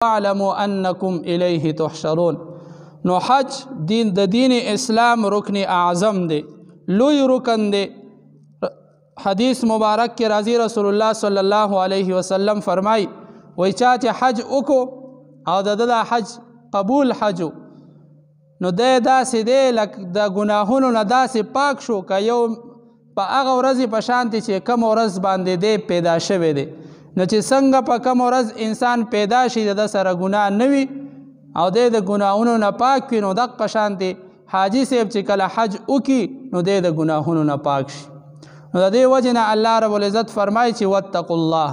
واعلموا انکم الیه تحشرون. نو حج د دین اسلام رکن اعظم دی، لوی رکن دی. حدیث مبارک کې راځي رسول الله صلی الله علیه وسلم فرمای وای چا چې حج وکړو او د حج قبول حجو نو دی داسې دی لکه د ګناهونو نه داسې پاک شو که یو په هغه ورځې په شانتې چې کوم ورځ باندې دی پیدا شوی دی. نو چې څنګه په کوم ورځ انسان پیدا شي د سره ګناه نه وي او دی د ګناهونو نه پاک وي، نو دغه په شانتې حاجي صاحب چې کله حج وکړي نو دی د ګناهونو نه پاک شي. نو د دې وجې نه الله رب العزت فرمایي چې واتقوا الله،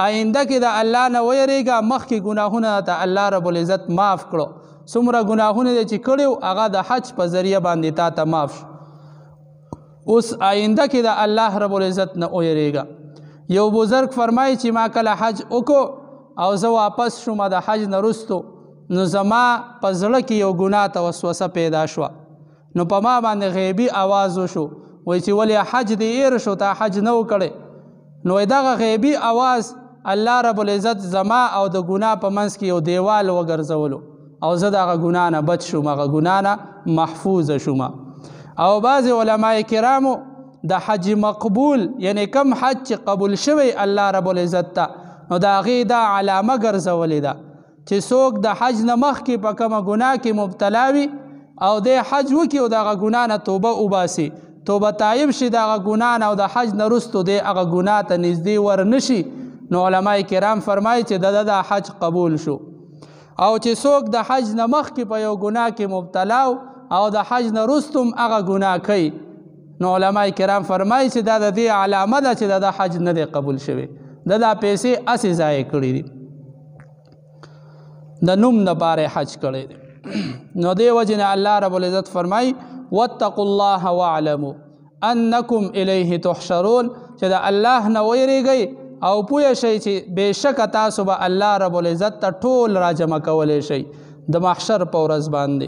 آینده کې د الله نه ویریږه. مخکې ګناهونه ته الله رب العزت معاف کړو، څومره ګناهونه دی چې کړي هغه د حج په ذریعه باندې تا ته معاف شو. اوس آینده کې د الله رب العزت نه ویریږه. یو بزرگ فرمایي چې ما کله حج وکړو او زه واپس شوم د حج نه وروستو، نو زما په زړه کې یو ګناه ته وسوسه پیدا شوه. نو په ما باندې غیبي آواز وشو، وایي چې ولې حج دې ایر شو، تا حج نه وکړی. نو دغه غیبي آواز الله رب العزت زما او د ګناه په منځ کې یو دیوال وګرځولو او زه دغه ګناه نه بچ شوم، هغه ګناه نه محفوظ شوم. او بعضې علماء کرامو د حج مقبول یعنی کم حج چې قبول شوی الله رب العزت ته، نو د هغې دا علامه ګرځولې ده چې څوک د حج نه مخکې په کومه ګناه کې مبتلا وي او دی حج وکړي او د هغه ګناه نه توبه وباسي، توبه تایب شي د هغه ګناه نه او د حج نه وروستو دی هغه ګناه ته نږدې ورنشي، نو علما کرام فرمایي چې د حج قبول شو. او چې څوک د حج نه مخکې په یو ګناه کې مبتلا او د حج نه وروستو هم هغه ګناه کوي، نو علماء کرام فرمایي چې دا د دې علامه ده چې د حج نه دی قبول شوی، د پیسې هسې ضایع کړي دي، د نوم دپاره حج کړی دی. نو دې وجې نه الله رب العزت فرمایي واتقوا الله واعلموا انکم الیه تحشرون، چې د الله نه ویریږئ او پوه شئ چې بېشکه تاسو به الله رب العزت ته ټول راجمع کولی شئ د محشر په ورځ باندې.